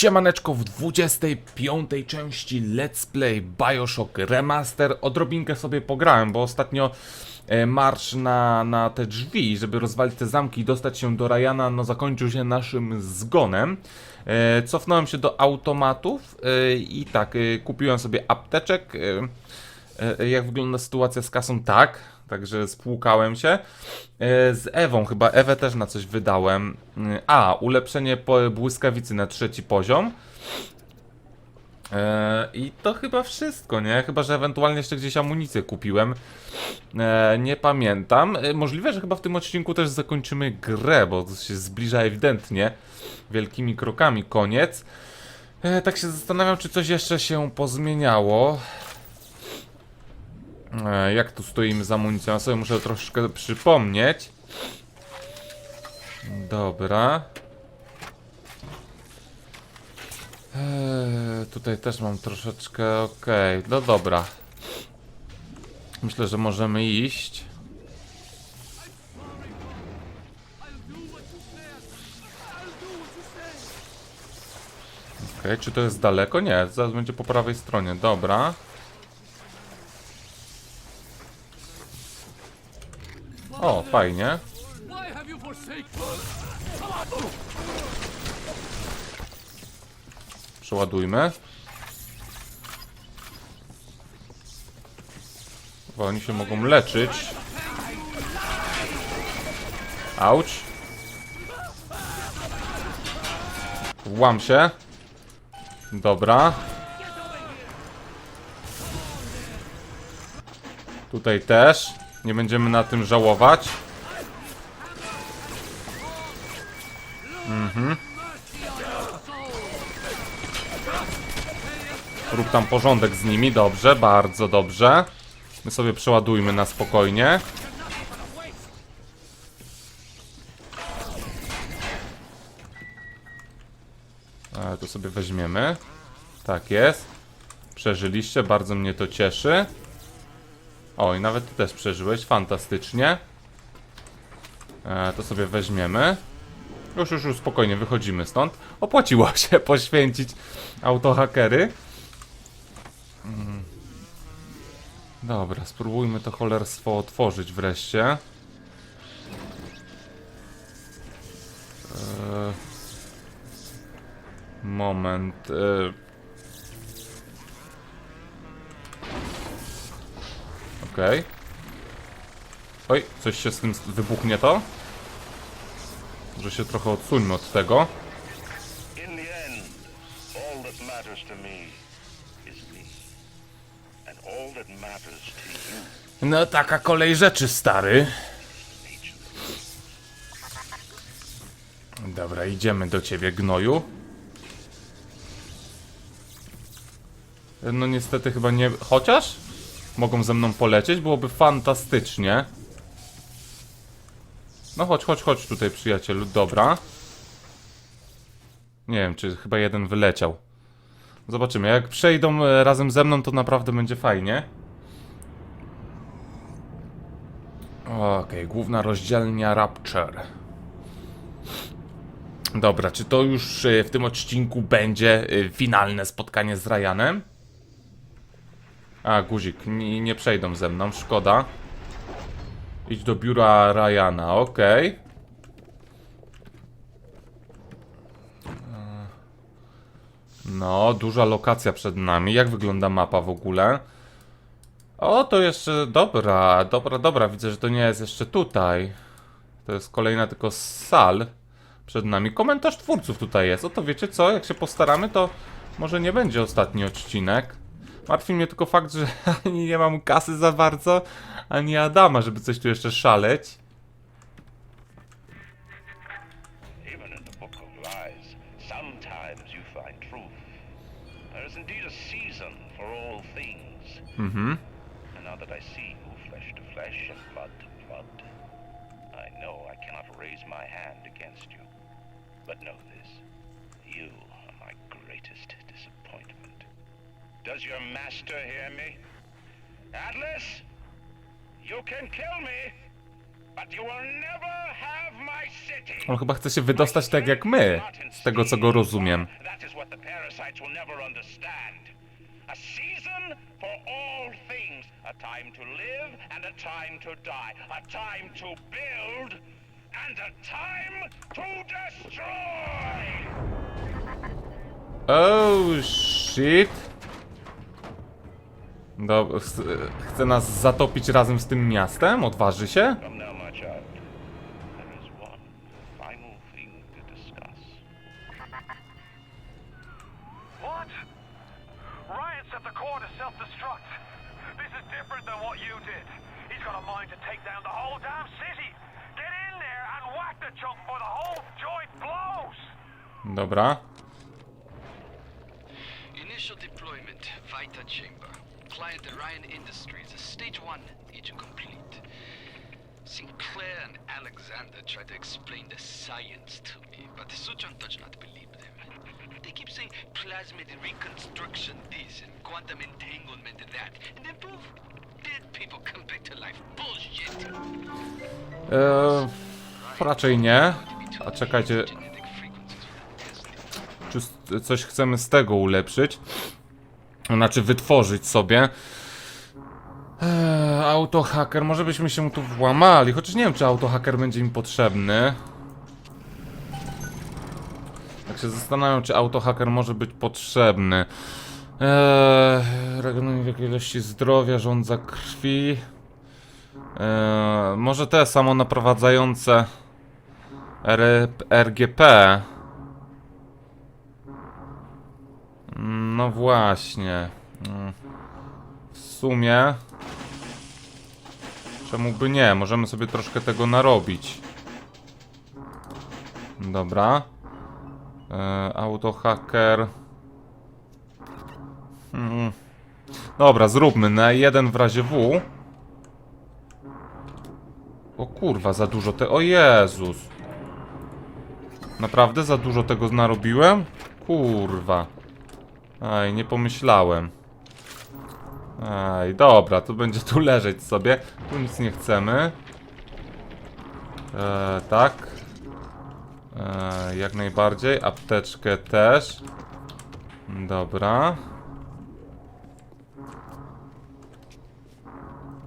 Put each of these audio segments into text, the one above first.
Siemaneczko w 25. części Let's Play BioShock Remastered. Odrobinkę sobie pograłem, bo ostatnio marsz na te drzwi, żeby rozwalić te zamki i dostać się do Ryana, no zakończył się naszym zgonem. Cofnąłem się do automatów i tak, kupiłem sobie apteczek. Jak wygląda sytuacja z kasą? Tak, także spłukałem się. Z Ewą, chyba Ewę też na coś wydałem. Ulepszenie błyskawicy na 3. poziom. I to chyba wszystko, nie? Chyba, że ewentualnie jeszcze gdzieś amunicję kupiłem. Nie pamiętam. Możliwe, że chyba w tym odcinku też zakończymy grę, bo to się zbliża ewidentnie wielkimi krokami koniec. Tak się zastanawiam, czy coś jeszcze się pozmieniało. Jak tu stoimy z amunicją? Ja sobie muszę troszkę przypomnieć. Dobra. Tutaj też mam troszeczkę, okej, no dobra. Myślę, że możemy iść. Okej, czy to jest daleko? Nie, zaraz będzie po prawej stronie, dobra. O, fajnie. Przeładujmy. Bo oni się mogą leczyć. Auć. Włam się. Dobra. Tutaj też. Nie będziemy na tym żałować. Rób tam porządek z nimi, dobrze, bardzo dobrze. My sobie przeładujmy na spokojnie. To sobie weźmiemy. Tak jest. Przeżyliście, bardzo mnie to cieszy. O, i nawet ty też przeżyłeś, fantastycznie. To sobie weźmiemy. Już spokojnie, wychodzimy stąd. Opłaciło się poświęcić autohakery. Dobra, spróbujmy to cholerstwo otworzyć wreszcie. Moment. Okej. Oj, coś się z tym wybuchnie to? Może się trochę odsuńmy od tego. No taka kolej rzeczy, stary. Dobra, idziemy do ciebie, gnoju. No niestety chyba nie... Chociaż? Mogą ze mną polecieć, byłoby fantastycznie. No chodź tutaj, przyjacielu, dobra. Nie wiem, czy chyba jeden wyleciał. Zobaczymy, jak przejdą razem ze mną, to naprawdę będzie fajnie. Okej, główna rozdzielnia Rapture. Dobra, czy to już w tym odcinku będzie finalne spotkanie z Ryanem? Guzik, nie przejdą ze mną, szkoda. Idź do biura Ryana, okej. No, duża lokacja przed nami. Jak wygląda mapa w ogóle? O, to jeszcze... Dobra. Widzę, że to nie jest jeszcze tutaj. To jest kolejna tylko z sal przed nami. Komentarz twórców tutaj jest. To wiecie co? Jak się postaramy, to może nie będzie ostatni odcinek. Martwi mnie tylko fakt, że ani nie mam kasy za bardzo, ani Adama, żeby coś tu jeszcze szaleć. Does your master hear me? Atlas? You can kill me, On chyba chce się wydostać tak jak my, z tego co go rozumiem. Oh shit. Chce nas zatopić razem z tym miastem? Odważy się? Dobra. Initial deployment, Vita Chamber. Client Orion Industries, stage 1, agent complete. Sinclair and Alexander tried to explain the science to me, but Suchan does not believe them. They keep saying plasmid reconstruction this and quantum entanglement that, and then poof, dead people come back to life. Bullshit! Raczej nie. A czekajcie. Czy coś chcemy z tego ulepszyć? Znaczy wytworzyć sobie. Autohacker, może byśmy się tu włamali. Chociaż nie wiem, czy autohacker będzie mi potrzebny. Tak się zastanawiam, czy autohacker może być potrzebny. Regeneruje wielkiej ilości zdrowia, żądza krwi. Może te samonaprowadzające RGP. No właśnie. W sumie czemu by nie? Możemy sobie troszkę tego narobić. Dobra. Autohacker. Dobra, zróbmy na jeden w razie W. O kurwa, za dużo te... O Jezus. Naprawdę za dużo tego narobiłem? Kurwa. Aj, nie pomyślałem. Aj, dobra, to będzie tu leżeć sobie. Tu nic nie chcemy. Tak. Jak najbardziej. Apteczkę też. Dobra.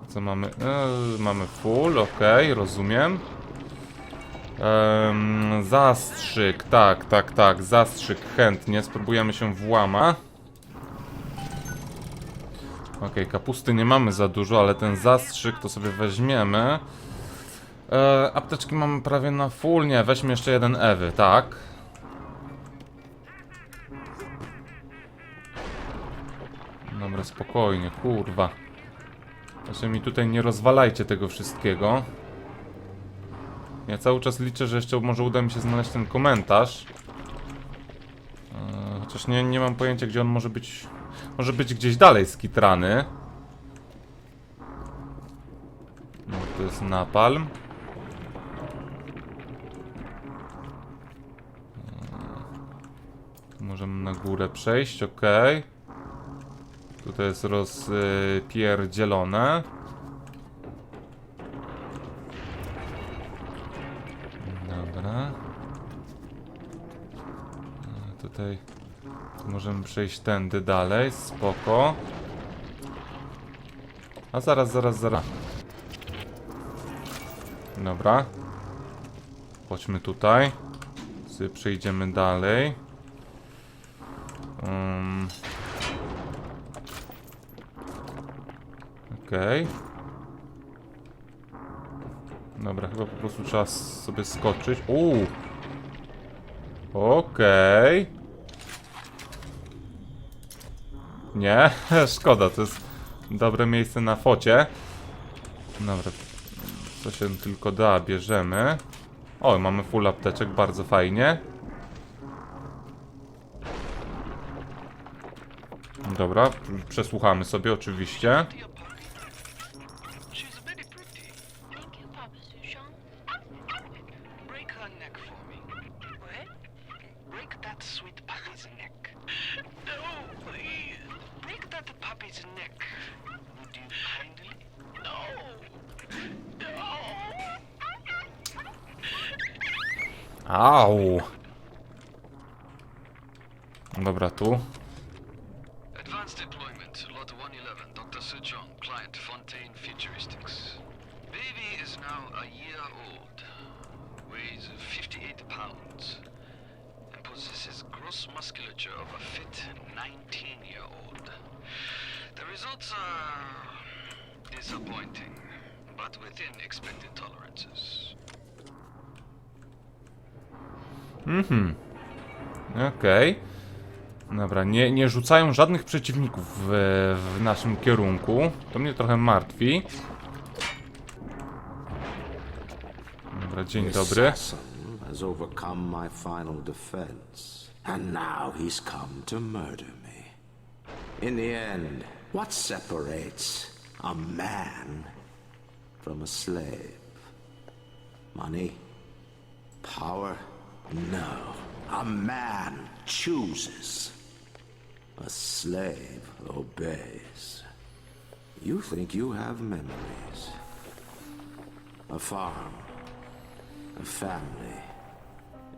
Co mamy? Mamy full, ok, rozumiem. Zastrzyk, tak, zastrzyk chętnie, spróbujemy się włamać. Ok, kapusty nie mamy za dużo, ale ten zastrzyk to sobie weźmiemy. Apteczki mamy prawie na full, nie, weźmy jeszcze jeden Ewy, tak. Dobra, spokojnie, kurwa. Proszę mi tutaj nie rozwalajcie tego wszystkiego. Ja cały czas liczę, że jeszcze może uda mi się znaleźć ten komentarz. Chociaż nie mam pojęcia, gdzie on może być. Może być gdzieś dalej skitrany. No, to jest napalm. Możemy na górę przejść, ok. Tutaj jest rozpierdzielone. Dobra. Tutaj możemy przejść tędy dalej, spoko. A zaraz. Dobra. Chodźmy tutaj. Sobie przejdziemy dalej. Okej. Dobra, chyba po prostu trzeba sobie skoczyć. Okej. Nie, szkoda, to jest dobre miejsce na focie. Dobra, co się tylko da, bierzemy. O, mamy full apteczek, bardzo fajnie. Dobra, przesłuchamy sobie oczywiście. Au! Dobra, tu. Advanced deployment, lot 111, Dr. Sejong, client Fontaine Futuristics. Baby is now a year old, weighs 58 pounds, and possesses gross musculature of a fit 19-year-old. The results are disappointing, but within expected tolerances. Okej. Dobra, nie rzucają żadnych przeciwników w naszym kierunku. To mnie trochę martwi. Dobra, dzień dobry. Has overcome my final defense, and now he's come to murder me. In the end, what separates a man from a slave? Money? Power? No. A man chooses. A slave obeys. You think you have memories. A farm. A family.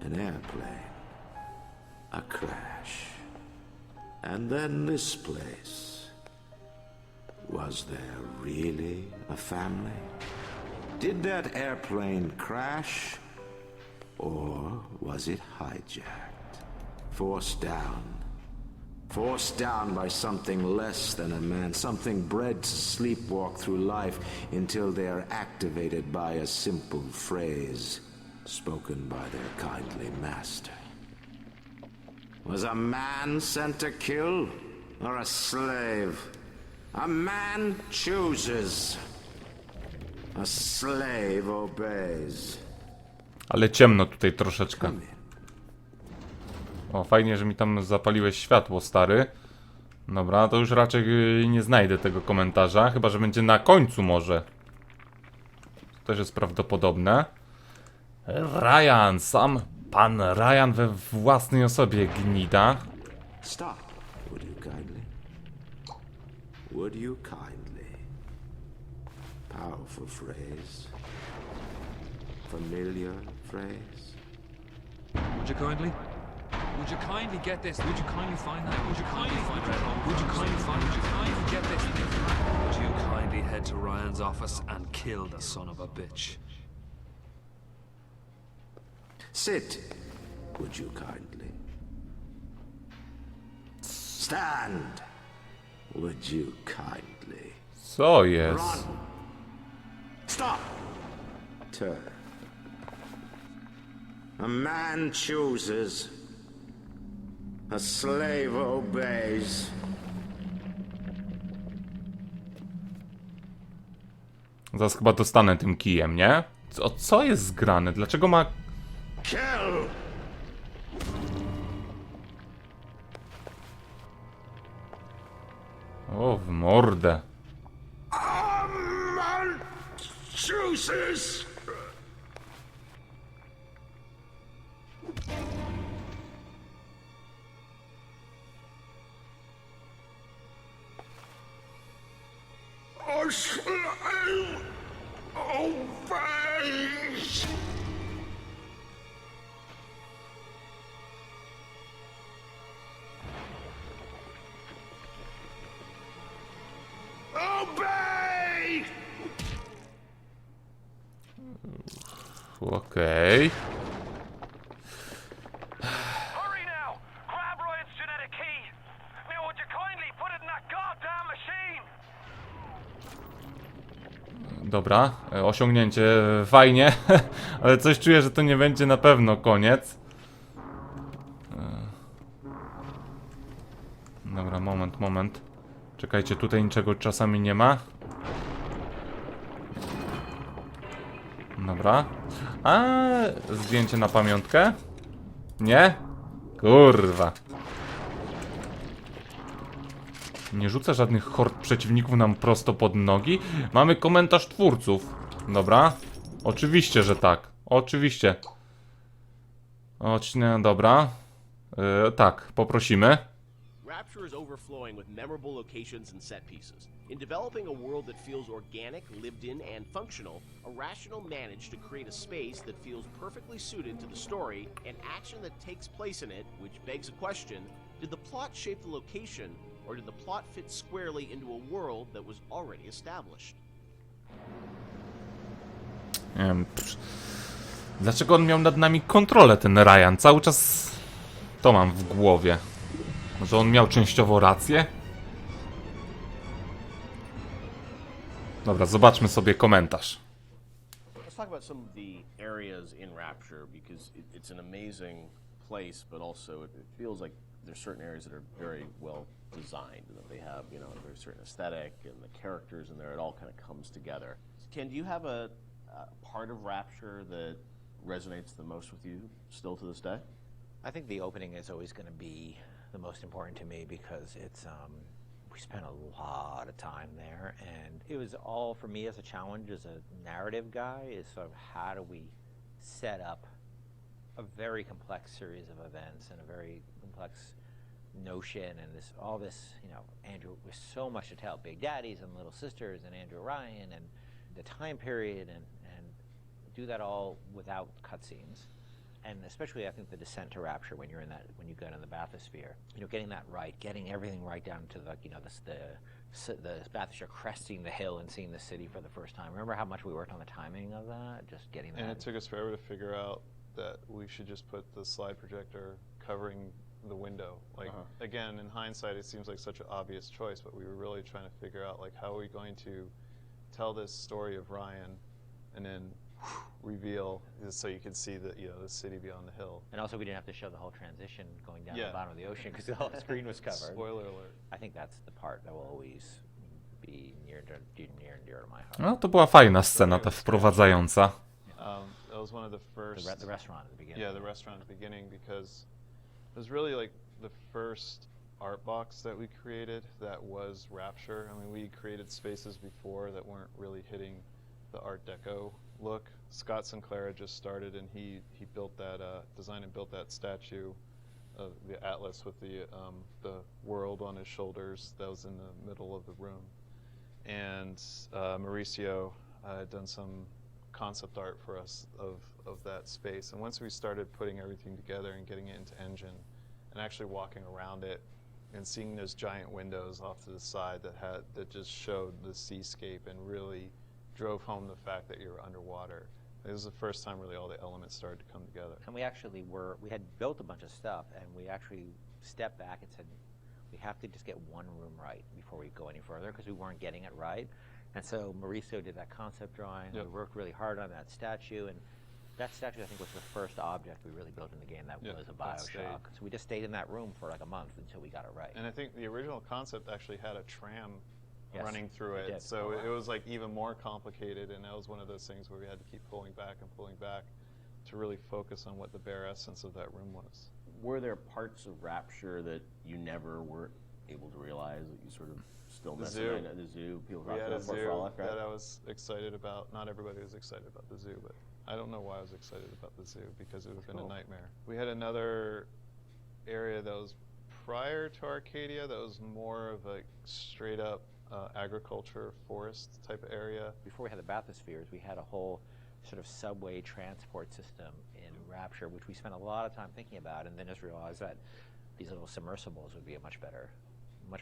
An airplane. A crash. And then this place. Was there really a family? Did that airplane crash? Or was it hijacked? Forced down. Forced down by something less than a man, something bred to sleepwalk through life until they are activated by a simple phrase spoken by their kindly master. Was a man sent to kill, or a slave? A man chooses. A slave obeys. Ale ciemno tutaj troszeczkę. O, fajnie, że mi tam zapaliłeś światło, stary. Dobra, to już raczej nie znajdę tego komentarza. Chyba że będzie na końcu może. To też jest prawdopodobne. Ryan, sam pan Ryan we własnej osobie, gnida. Stop, would you kindly? Would you kindly? Powerful phrase. Familiar phrase. Would you kindly? Would you kindly get this? Would you kindly find that? Would you kindly find it? Would you kindly find? Would you kindly get this? Would you kindly head to Ryan's office and kill the son of a bitch? Sit, would you kindly? Stand, would you kindly? Co jest? Run! Stop! Turn. A man chooses. A slave obeys. Zaraz chyba dostanę tym kijem, nie? Co jest zgrane? Dlaczego ma... Kill! O, w mordę. A man chooses. A slave obeys. Obey! Okej. Hurry now! Grab Ryan's genetic key! Now would you kindly put it in that goddamn machine? Dobra, osiągnięcie fajnie, ale coś czuję, że to nie będzie na pewno koniec. Dobra, moment. Czekajcie, tutaj niczego czasami nie ma. Dobra. A zdjęcie na pamiątkę? Nie? Kurwa. Nie rzuca żadnych hord przeciwników nam prosto pod nogi. Mamy komentarz twórców. Dobra. Oczywiście, że tak. Oczywiście. Dobra. Tak, poprosimy. Rapture is overflowing with memorable locations and set pieces. In developing a world that feels organic, lived in, and functional, Irrational managed to create a space that feels perfectly suited to the story and action that takes place in it, which begs a question: did the plot shape the location, or did the plot fit squarely into a world that was already established? Dlaczego on miał nad nami kontrolę, ten Ryan? Cały czas to mam w głowie. Może on miał częściowo rację? Dobra, zobaczmy sobie komentarz. Let's talk about some of the areas in Rapture, because it's an amazing place, but also it feels like there's certain areas that are very well designed, and that they have, you know, a very certain aesthetic, and the characters in there, it all kind of comes together. Ken, do you have a part of Rapture that resonates the most with you still to this day? I think the opening is always going to be the most important to me, because it's we spent a lot of time there, and it was all for me as a challenge as a narrative guy is sort of how do we set up a very complex series of events and a very complex notion, and all this, you know, Andrew, with so much to tell, Big Daddies and Little Sisters and Andrew Ryan and the time period, and do that all without cutscenes. And especially, I think, the descent to Rapture, when you're in that, when you get in the bathysphere, you know, getting that right, getting everything right down to the, you know, the bathysphere, cresting the hill and seeing the city for the first time. Remember how much we worked on the timing of that, just getting that. And it took us forever to figure out that we should just put the slide projector covering the window. Like, again, in hindsight, it seems like such an obvious choice, but we were really trying to figure out, like, how are we going to tell this story of Ryan and then reveal, so you could see the, you know, the city beyond the hill. And also, we didn't have to show the whole transition going down the bottom of the ocean, because the whole screen was covered. Spoiler alert. I think that's the part that will always be near and dear to my heart. No, to była fajna scena, ta wprowadzająca. That was one of the first... The restaurant at the beginning. Yeah, the restaurant at the beginning, because it was really like the first art box that we created that was Rapture. I mean, we created spaces before that weren't really hitting the Art Deco look. Scott Sinclair just started, and he built that, designed and built that statue of the Atlas with the world on his shoulders that was in the middle of the room. And Mauricio had done some concept art for us of that space. And once we started putting everything together and getting it into Engine and actually walking around it and seeing those giant windows off to the side that just showed the seascape and really drove home the fact that you were underwater. It was the first time really all the elements started to come together. And we actually we had built a bunch of stuff, and we actually stepped back and said, we have to just get one room right before we go any further, because we weren't getting it right. And so Mauricio did that concept drawing. Yep. We worked really hard on that statue, and that statue, I think, was the first object we really built in the game that was a BioShock. So we just stayed in that room for like a month until we got it right. And I think the original concept actually had a tram running through it. Did. So it was like even more complicated, and that was one of those things where we had to keep pulling back to really focus on what the bare essence of that room was. Were there parts of Rapture that you never were able to realize that you sort of still messed around at the zoo? People We had a zoo frolic, right? that I was excited about. Not everybody was excited about the zoo, but I don't know why I was excited about the zoo, because it would have been a nightmare. We had another area that was prior to Arcadia that was more of a straight up agriculture, forest type of area. Before we had the bathyspheres, we had a whole sort of subway transport system in Rapture, which we spent a lot of time thinking about, and then just realized that these little submersibles would be a much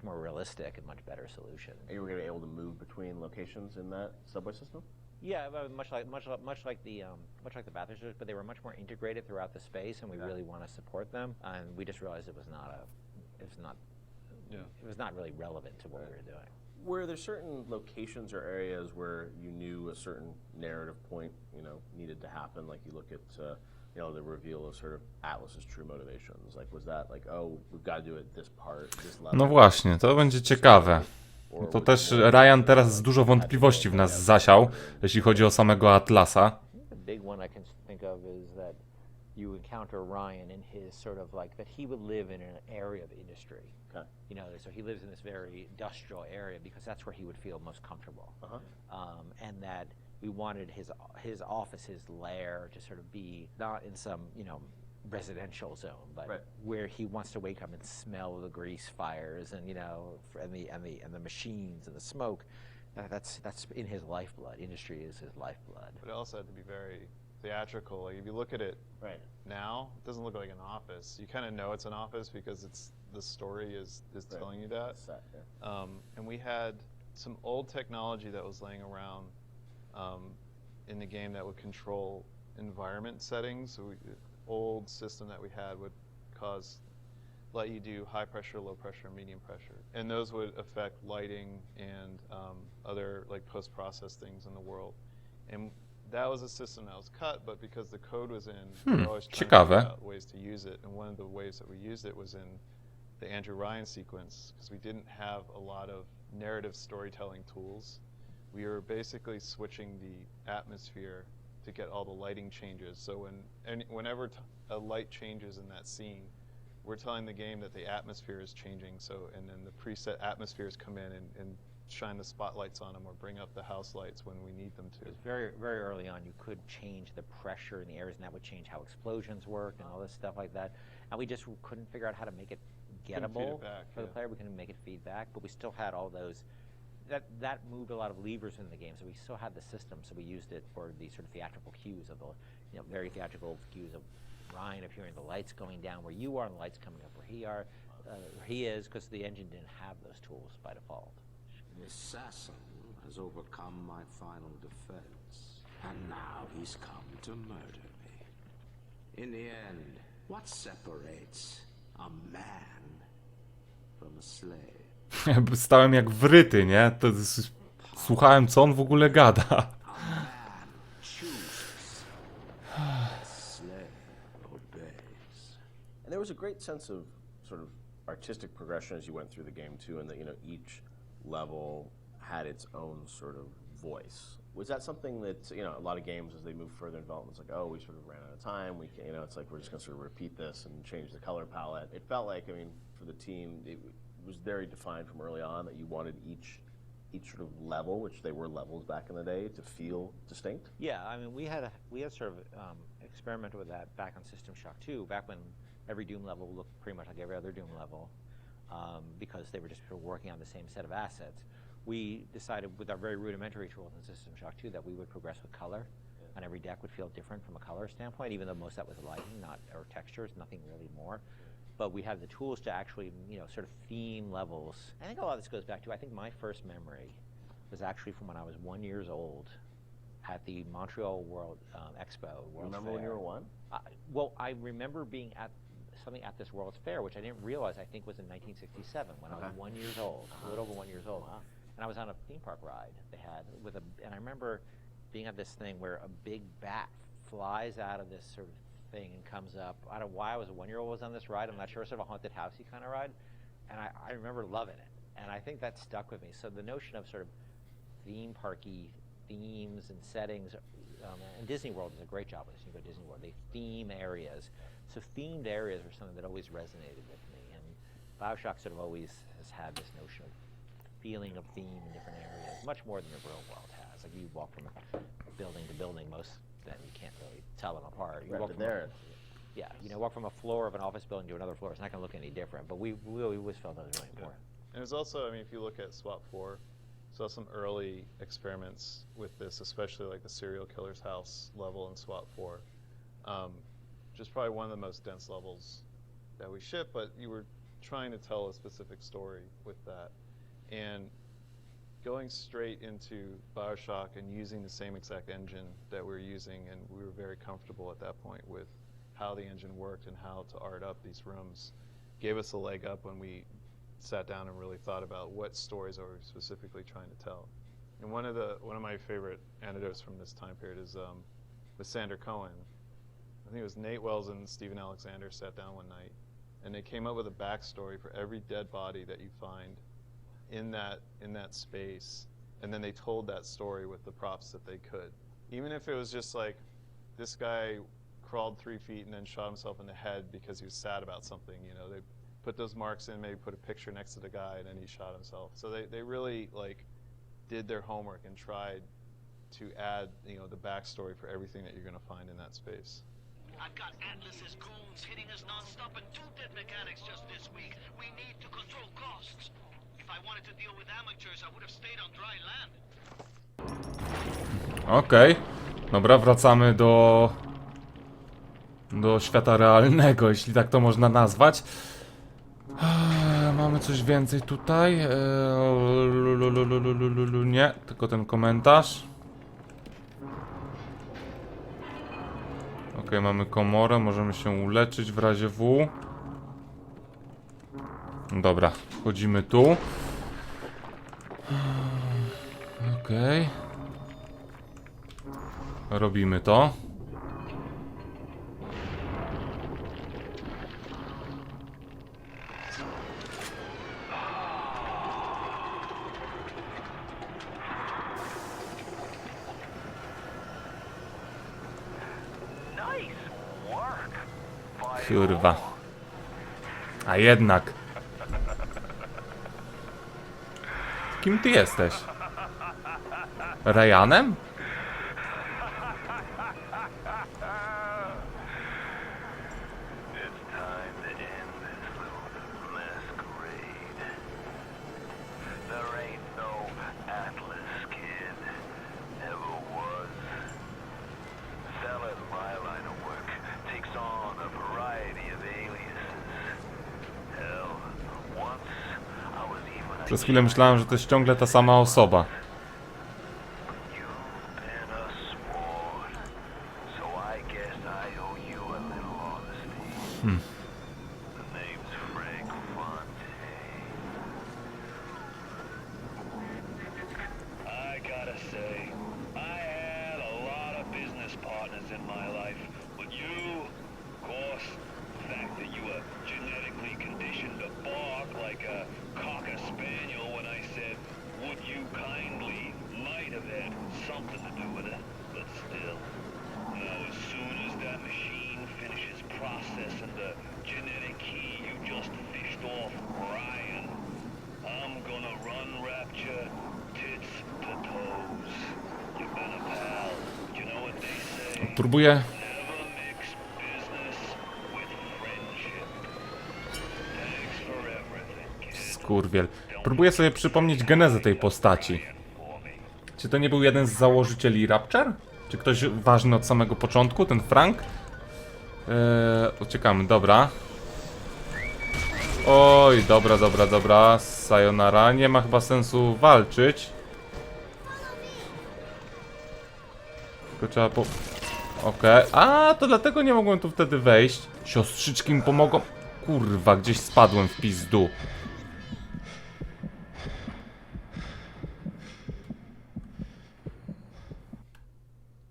more realistic and much better solution. And you were going to be able to move between locations in that subway system? Yeah, much like the bathyspheres, but they were much more integrated throughout the space, and we really want to support them. And we just realized it was not really relevant to what we were doing. Were there certain locations or areas where you knew a certain narrative point, you know, needed to happen? Like you look at, you know, the reveal of sort of Atlas's true motivations. Like, was that like, oh, we've got to do it this part, this level? No właśnie, to będzie ciekawe. To też Ryan teraz dużo wątpliwości w nas zasiał, jeśli chodzi o samego Atlasa. The big one I can think of is that you encounter Ryan in his sort of like that he would live in an area of industry. Okay. You know, so he lives in this very industrial area because that's where he would feel most comfortable. And that we wanted his office, his lair, to sort of be not in some, you know, residential zone, but Right. where he wants to wake up and smell the grease fires and and the machines and the smoke. That's in his lifeblood. Industry is his lifeblood. But it also had to be very theatrical. Like if you look at it Right. now, it doesn't look like an office. You kind of know it's an office because the story is telling you that. Set, yeah. And we had some old technology that was laying around in the game that would control environment settings. So old system that we had would let you do high pressure, low pressure, medium pressure. And those would affect lighting and other like post-process things in the world. And that was a system that was cut, but because the code was in, we were always trying to ciekawe. figure out ways to use it. And one of the ways that we used it was in the Andrew Ryan sequence, because we didn't have a lot of narrative storytelling tools. We were basically switching the atmosphere to get all the lighting changes. So whenever a light changes in that scene, we're telling the game that the atmosphere is changing. So, and then the preset atmospheres come in and shine the spotlights on them or bring up the house lights when we need them to. Because very, very early on, you could change the pressure in the areas, and that would change how explosions worked and all this stuff like that. And we just couldn't figure out how to make it Couldn't feed it gettable back, for the yeah. player. We couldn't make it feedback, but we still had all those. That moved a lot of levers in the game, so we still had the system. So we used it for the sort of theatrical cues of the, very theatrical cues of Ryan appearing, the lights going down where you are, and the lights coming up where he is, because the engine didn't have those tools by default. The assassin has overcome my final defense, and now he's come to murder me. In the end, what separates a man from a slave? Stałem jak wryty, nie? Słuchałem, co on w ogóle gada. A man chooses, a slave obeys. And there was a great sense of sort of artistic progression as you went through the game too, and that each level had its own sort of voice. Was that something that a lot of games as they move further in development, it's like, oh, we sort of ran out of time. We can, it's like we're just going to sort of repeat this and change the color palette. It felt like, for the team, it was very defined from early on that you wanted each sort of level, which they were levels back in the day, to feel distinct. Yeah, we had sort of experimented with that back on System Shock 2, back when every Doom level looked pretty much like every other Doom level, because they were just working on the same set of assets. We decided with our very rudimentary tools in System Shock 2 that we would progress with color, and every deck would feel different from a color standpoint, even though most of that was lighting, or textures, nothing really more. But we have the tools to actually, sort of theme levels. I think a lot of this goes back to, I think my first memory was actually from when I was 1 year old at the Montreal World Expo. World's Remember when you Fair. were one? Well, I remember being at something at this World's Fair, which I didn't realize, I think was in 1967, when I was 1 year old, a little over 1 year old. Wow. And I was on a theme park ride they had and I remember being at this thing where a big bat flies out of this sort of thing and comes up. I don't know why I was a 1 year old was on this ride. I'm not sure, sort of a haunted housey kind of ride. And I remember loving it. And I think that stuck with me. So the notion of sort of theme parky themes and settings, and Disney World does a great job with this. You go to Disney World, they theme areas. So themed areas are something that always resonated with me. And BioShock sort of always has had this notion of feeling of theme in different areas, much more than the real world has. Like you walk from building to building, then you can't really tell them apart. You walk from walk from a floor of an office building to another floor. It's not going to look any different. But we always felt that was really important. And it's also, if you look at SWAT 4, saw some early experiments with this, especially like the serial killer's house level in SWAT 4. Just probably one of the most dense levels that we shipped, but you were trying to tell a specific story with that. And going straight into BioShock and using the same exact engine that we were using, and we were very comfortable at that point with how the engine worked and how to art up these rooms, gave us a leg up when we sat down and really thought about what stories are we specifically trying to tell. And one of my favorite anecdotes from this time period is with Sander Cohen. I think it was Nate Wells and Stephen Alexander sat down one night, and they came up with a backstory for every dead body that you find in that space, and then they told that story with the props that they could. Even if it was just like, this guy crawled 3 feet and then shot himself in the head because he was sad about something, they put those marks in, maybe put a picture next to the guy, and then he shot himself. So they really did their homework and tried to add the backstory for everything that you're going to find in that space. I've got Atlas's goons hitting us non-stop and 2 dead mechanics just this week. We need to control costs. If I wanted to deal with amateurs, I would have stayed on dry land. Okej. Dobra, wracamy do świata realnego, jeśli tak to można nazwać. Mamy coś więcej tutaj. Nie, tylko ten komentarz. Okej, mamy komorę, możemy się uleczyć w razie W. Dobra, wchodzimy tu. Okej. Robimy to. Kurwa. A jednak. Kim ty jesteś? Ryanem? Przez chwilę myślałem, że to jest ciągle ta sama osoba. Próbuję. Skurwiel. Próbuję sobie przypomnieć genezę tej postaci. Czy to nie był jeden z założycieli Rapture? Czy ktoś ważny od samego początku? Ten Frank? Uciekamy, dobra. Oj, dobra. Sayonara. Nie ma chyba sensu walczyć. Tylko trzeba po... Okej. A, to dlatego nie mogłem tu wtedy wejść. Siostrzyczki mi pomogą. Kurwa, gdzieś spadłem w pizdu.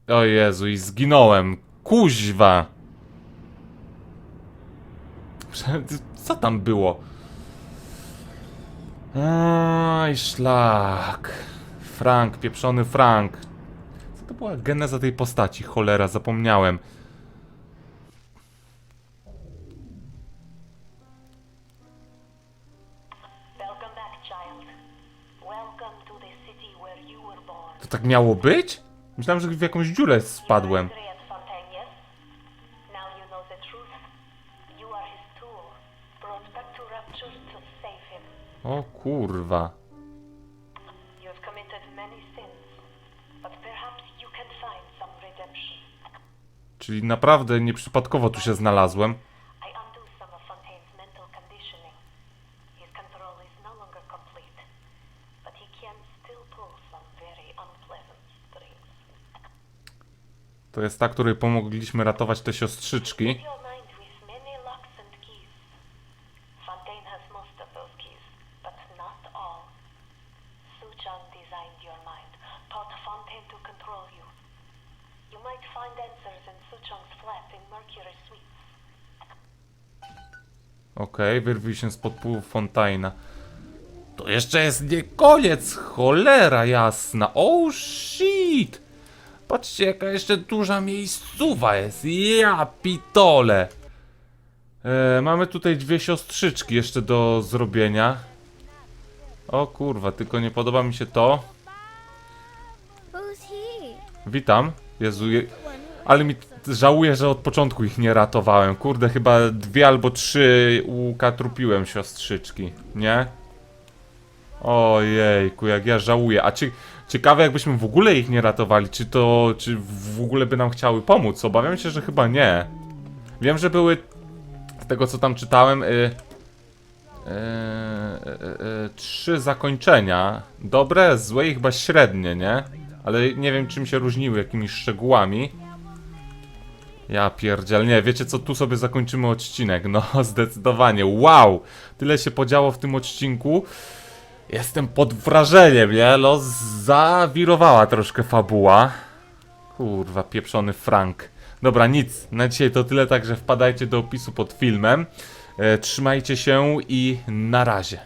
O Jezu, i zginąłem. Kuźwa. Co tam było? Aj, szlak. Frank, pieprzony Frank. Co to była geneza tej postaci? Cholera, zapomniałem. To tak miało być? Myślałem, że w jakąś dziurę spadłem. O kurwa. Czyli naprawdę nieprzypadkowo tu się znalazłem. To jest ta, której pomogliśmy ratować te siostrzyczki. Okej, wyrwij się spod pływów Fontaina. To jeszcze jest nie koniec, cholera jasna. Oh shit! Patrzcie, jaka jeszcze duża miejscowa jest. Ja pitole. Mamy tutaj 2 siostrzyczki jeszcze do zrobienia. O kurwa, tylko nie podoba mi się to. Witam. Jezu, ale mi żałuję, że od początku ich nie ratowałem. Kurde, chyba 2 albo 3 ukatrupiłem siostrzyczki, nie? Ojejku, jak ja żałuję. A ciekawe, jakbyśmy w ogóle ich nie ratowali, czy w ogóle by nam chciały pomóc? Obawiam się, że chyba nie. Wiem, że były, z tego co tam czytałem, 3 zakończenia. Dobre, złe i chyba średnie, nie? Ale nie wiem, czym się różniły, jakimiś szczegółami. Ja pierdziel, nie, wiecie co, tu sobie zakończymy odcinek, no zdecydowanie, wow! Tyle się podziało w tym odcinku. Jestem pod wrażeniem, nie? No, zawirowała troszkę fabuła. Kurwa, pieprzony Frank. Dobra, nic, na dzisiaj to tyle, także wpadajcie do opisu pod filmem. Trzymajcie się i na razie.